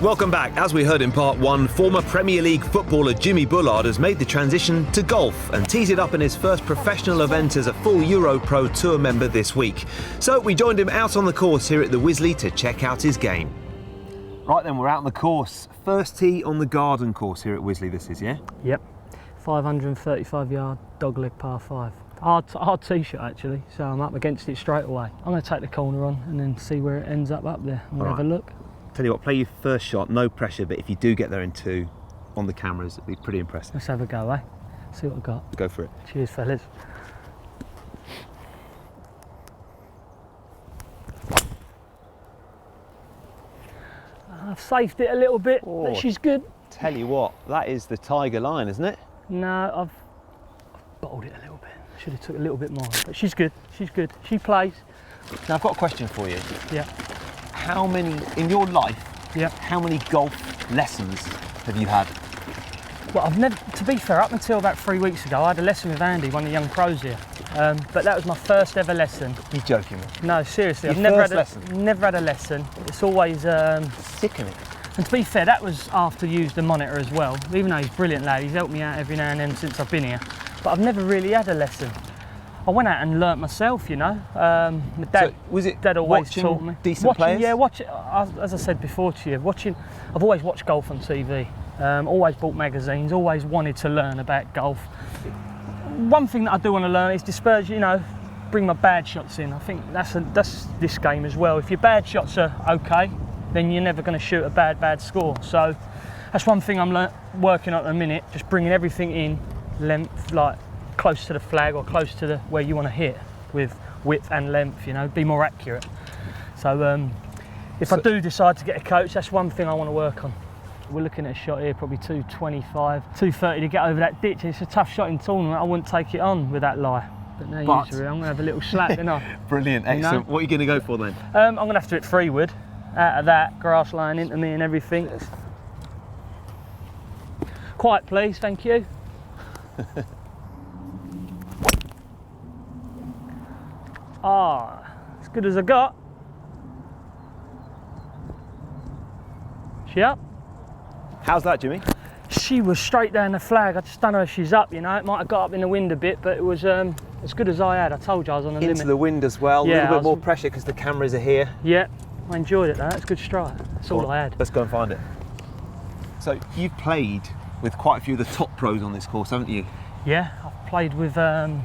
Welcome back. As we heard in part one, former Premier League footballer Jimmy Bullard has made the transition to golf and tees it up in his first professional event as a full Euro Pro Tour member this week. So we joined him out on the course here at the Wisley to check out his game. Right then, we're out on the course. First tee on the garden course here at Wisley, this is, yeah? Yep. 535 yard dogleg par 5. Hard tee shot actually, so I'm up against it straight away. I'm going to take the corner on and then see where it ends up there. I'm going to have a look. Tell you what, play your first shot, no pressure, but if you do get there in two on the cameras, it'd be pretty impressive. Let's have a go, eh? See what I've got. Go for it. Cheers, fellas. I've safed it a little bit, but she's good. Tell you what, that is the tiger line, isn't it? No, I've bottled it a little bit. Should have took a little bit more, but she's good. She's good. She plays. Now I've got a question for you. Yeah. How many, in your life, how many golf lessons have you had? Well, I've never, to be fair, up until about 3 weeks ago, I had a lesson with Andy, one of the young pros here. But that was my first ever lesson. You're joking me? No, seriously. Your I've never had a lesson. It's always... sickening. And to be fair, that was after used the monitor as well. Even though he's a brilliant lad, he's helped me out every now and then since I've been here. But I've never really had a lesson. I went out and learnt myself, you know. My dad, so was it dad always taught me. Decent players? Yeah, as I said before to you, I've always watched golf on TV. Always bought magazines, always wanted to learn about golf. One thing that I do want to learn is disperse, you know, bring my bad shots in. I think that's this game as well. If your bad shots are okay, then you're never going to shoot a bad score. So that's one thing I'm working on at the minute, just bringing everything in, length, like close to the flag or close to where you want to hit with width and length, you know, be more accurate. So if I do decide to get a coach, that's one thing I want to work on. We're looking at a shot here, probably 225, 230 to get over that ditch. It's a tough shot in tournament. I wouldn't take it on with that lie. But now usually I'm going to have a little slap, you know. Brilliant, excellent. You know? What are you going to go for then? I'm going to have to hit 3-wood. Out of that, grass line into me and everything. Quiet please, thank you. As good as I got. She up? How's that, Jimmy? She was straight down the flag. I just don't know if she's up, you know. It might have got up in the wind a bit, but it was as good as I had. I told you I was on the limit. Into the wind as well, yeah, a little bit more pressure because the cameras are here. Yeah, I enjoyed it though. That's a good strike. That's all I had. Let's go and find it. So you've played with quite a few of the top pros on this course, haven't you? Yeah, I've played with, I've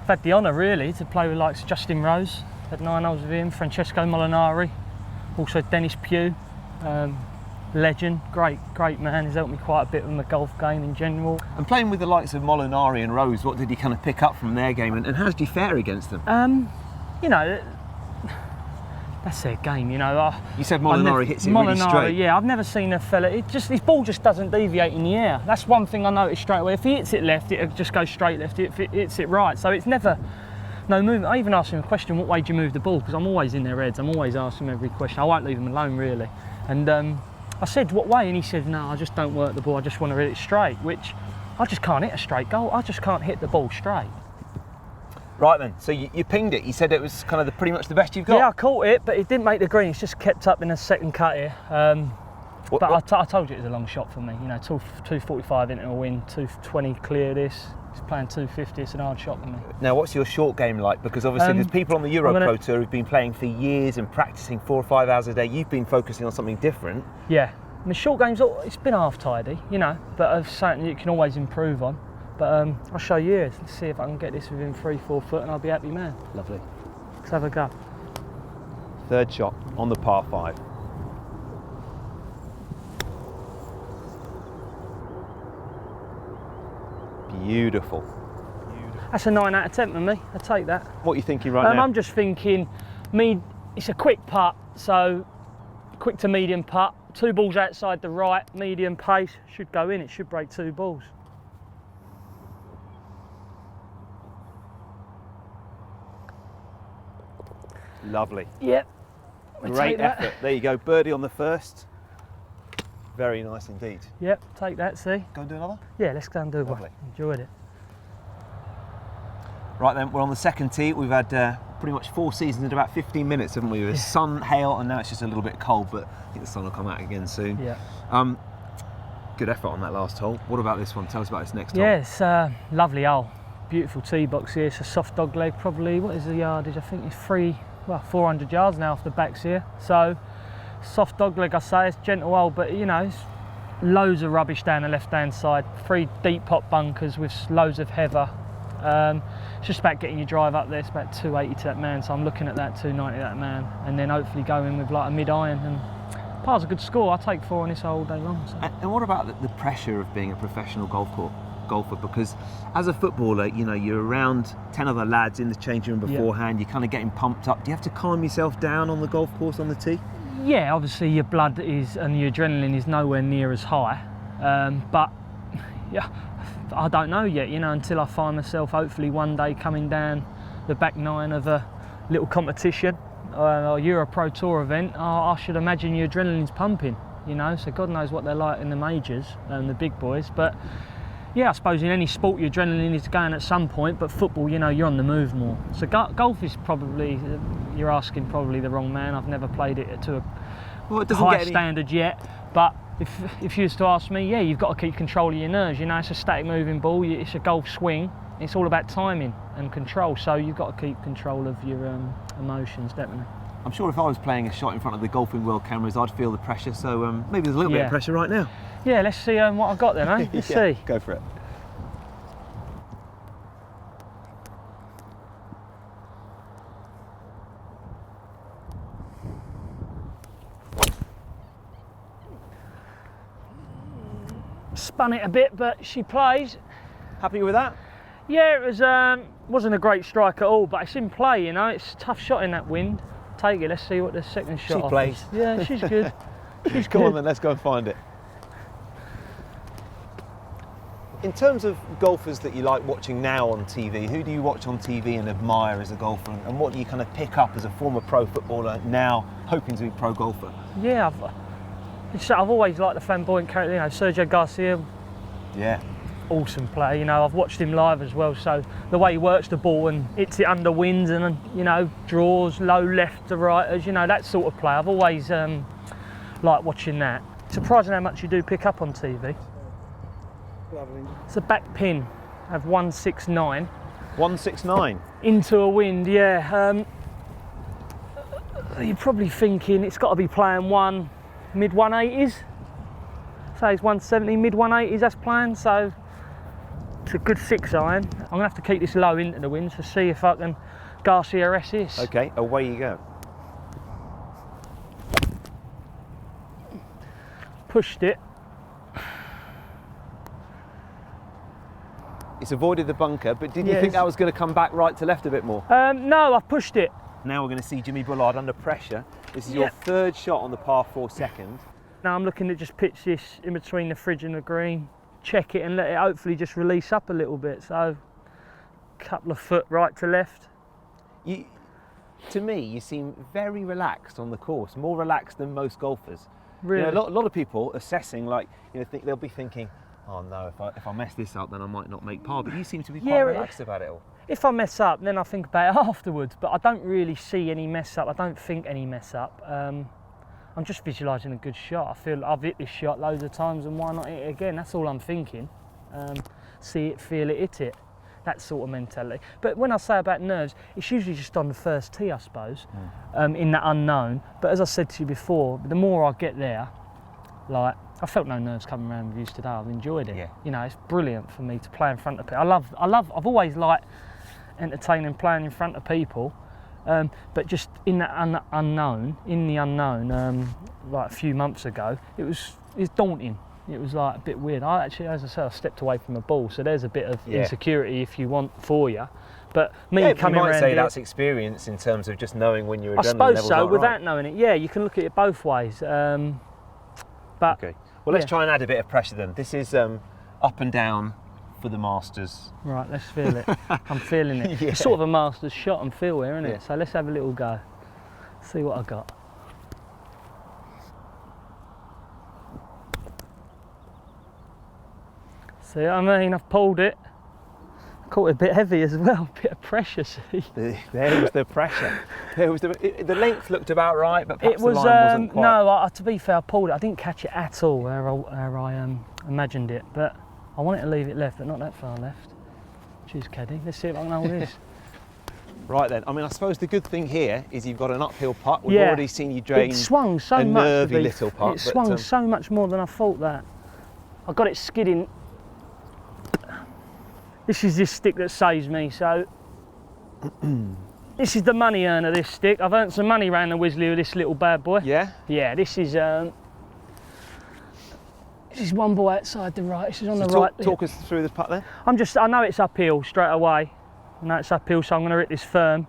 had the honour really to play with like Justin Rose, had 9 holes with him, Francesco Molinari, also Dennis Pugh, legend, great man, he's helped me quite a bit with my golf game in general. And playing with the likes of Molinari and Rose, what did you kind of pick up from their game and how did you fare against them? You know, that's their game, you know. You said Molinari hits it really straight. Yeah, I've never seen a fella, his ball just doesn't deviate in the air. That's one thing I noticed straight away. If he hits it left, it'll just go straight left. If it hits it right, so it's never no movement. I even asked him a question, what way do you move the ball? Because I'm always in their heads, I'm always asking them every question. I won't leave them alone really. And I said, what way? And he said, no, I just don't work the ball, I just want to hit it straight, which I just can't hit a straight goal. I just can't hit the ball straight. Right then, so you pinged it. You said it was kind of pretty much the best you've got. Yeah, I caught it, but it didn't make the green. It's just kept up in a second cut here. I told you it was a long shot for me. You know, 245 into a wind, 220 clear this. It's playing 250. It's an hard shot for me. Now, what's your short game like? Because obviously there's people on the Euro Pro Tour who've been playing for years and practicing 4 or 5 hours a day. You've been focusing on something different. Yeah, my short game's it's been half tidy, you know, but it's something you can always improve on. But I'll show you here. Let's see if I can get this within 3-4 foot and I'll be happy man. Lovely. Let's have a go. Third shot on the par 5. Beautiful. That's a 9 out of 10 for me. I take that. What are you thinking right now? I'm just thinking, it's a quick putt, so quick to medium putt. 2 balls outside the right, medium pace, should go in. It should break 2 balls. Lovely. Yep. Great effort. There you go. Birdie on the first. Very nice indeed. Yep, take that, see? Go and do another? Yeah, let's go and do one. Lovely. Enjoyed it. Right then, we're on the second tee. We've had pretty much 4 seasons in about 15 minutes, haven't we? With sun, hail, and now it's just a little bit cold, but I think the sun will come out again soon. Yeah. Good effort on that last hole. What about this one? Tell us about this next hole. Yeah, it's a lovely hole. Beautiful tee box here. It's a soft dog leg, probably. What is the yardage? I think it's 400 yards now off the backs here. So, soft dog leg, I say. It's gentle hole, but you know, it's loads of rubbish down the left-hand side. 3 deep pot bunkers with loads of heather. It's just about getting your drive up there. It's about 280 to that man, so I'm looking at that 290 to that man, and then hopefully going with like a mid-iron. And par's a good score. I'll take 4 on this all day long. So. And what about the pressure of being a professional golfer? Because as a footballer, you know, you're around 10 other lads in the changing room beforehand. You're kind of getting pumped up. Do you have to calm yourself down on the golf course on the tee? Yeah, obviously your blood and your adrenaline is nowhere near as high, but yeah, I don't know yet, you know, until I find myself hopefully one day coming down the back 9 of a little competition or Euro Pro Tour event. I should imagine your adrenaline's pumping, you know, so God knows what they're like in the majors and the big boys. But yeah, I suppose in any sport your adrenaline is going at some point, but football, you know, you're on the move more. So golf is probably, you're asking probably the wrong man. I've never played it to a high standard yet, but if you was to ask me, yeah, you've got to keep control of your nerves. You know, it's a static moving ball, it's a golf swing, it's all about timing and control, so you've got to keep control of your emotions, definitely. I'm sure if I was playing a shot in front of the Golfing World cameras, I'd feel the pressure, so maybe there's a little bit of pressure right now. Yeah, let's see what I've got then, eh? Let's see. Go for it. Spun it a bit, but she plays. Happy with that? Yeah, it was wasn't a great strike at all, but it's in play, you know. It's a tough shot in that wind. Take it. Let's see what the second shot. She plays. Yeah, she's good. She's Come good. on then, let's go and find it. In terms of golfers that you like watching now on TV, who do you watch on TV and admire as a golfer, and what do you kind of pick up as a former pro footballer now hoping to be a pro golfer? Yeah, I've always liked the flamboyant character, you know, Sergio Garcia. Yeah. Awesome player, you know, I've watched him live as well, so the way he works the ball and hits it under winds and, you know, draws low left to righters, you know, that sort of play. I've always liked watching that. Surprising how much you do pick up on TV. It's a back pin of 169. 169? Into a wind, yeah. You're probably thinking it's got to be playing mid 180s. So it's 170, mid 180s that's playing, so it's a good 6 iron. I'm going to have to keep this low into the wind to see if I can Garcia S this. Okay, away you go. Pushed it. It's avoided the bunker, but did you think that was going to come back right to left a bit more? No, I've pushed it. Now we're going to see Jimmy Bullard under pressure. This is your 3rd shot on the par 4 second. Now I'm looking to just pitch this in between the fridge and the green, check it and let it hopefully just release up a little bit. So, a couple of foot right to left. To me, you seem very relaxed on the course, more relaxed than most golfers. Really? You know, a lot of people assessing, like, you know, they'll be thinking, oh no, if I mess this up, then I might not make par. But you seem to be quite relaxed about it all. If I mess up, then I think about it afterwards. But I don't really see any mess up. I don't think any mess up. I'm just visualising a good shot. I feel I've hit this shot loads of times, and why not hit it again? That's all I'm thinking. See it, feel it, hit it. That sort of mentality. But when I say about nerves, it's usually just on the first tee, I suppose, in that unknown. But as I said to you before, the more I get there, like, I felt no nerves coming around reviews today. I've enjoyed it. Yeah. You know, it's brilliant for me to play in front of people. I've always liked entertaining playing in front of people. But just in that unknown, like a few months ago, it's daunting. It was like a bit weird. As I said, I stepped away from the ball, so there's a bit of insecurity, if you want, for you. But me coming around, you might say that's experience in terms of just knowing when your adrenaline levels are right. I suppose so. Without knowing it, yeah, you can look at it both ways. But okay, well, let's try and add a bit of pressure then. This is up and down for the Masters. Right, let's feel it. I'm feeling it. It's sort of a Masters shot and feel here, isn't it? So let's have a little go. See what I got. See what I mean? I've pulled it. Caught it a bit heavy as well, a bit of pressure, see. There was the pressure. The length looked about right, but perhaps It was, the line wasn't quite. no, to be fair, I pulled it. I didn't catch it at all where I imagined it, but I wanted to leave it left, but not that far left. Cheers, caddy. Let's see if I can hold this. Right then, I mean, I suppose the good thing here is you've got an uphill putt. We've already seen you drain it swung so a much, nervy little putt. It swung so much more than I thought that. I got it skidding. This is this stick that saves me, so this is the money earner, this stick. I've earned some money around the Wisley with this little bad boy. Yeah? Yeah, this is one ball outside the right, this is on the right. Talk us through this putt then. I know it's uphill straight away. I know it's uphill, so I'm going to hit this firm.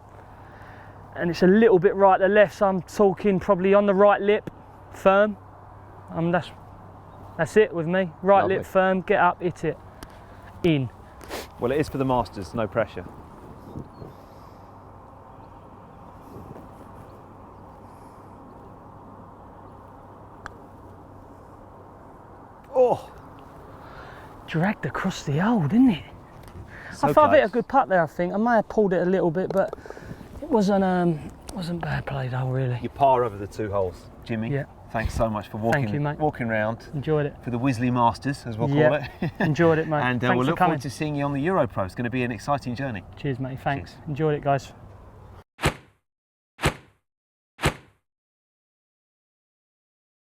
And it's a little bit right to left, so I'm talking probably on the right lip, firm. That's it with me. Right Lovely. lip firm, get up, hit it, in. Well, it is for the Masters, no pressure. Oh! Dragged across the hole, didn't it? So I thought I hit a close. good putt there, I think. I may have pulled it a little bit, but it wasn't bad played hole, really. You par over the 2 holes, Jimmy. Yeah. Thanks so much for Thank you, mate. walking around Enjoyed it. for the Wisley Masters, as we'll call Yeah. it. Enjoyed it, mate. And Thanks we'll for look coming. forward to seeing you on the Euro Pro. It's going to be an exciting journey. Cheers, mate. Thanks. Cheers. Enjoyed it, guys.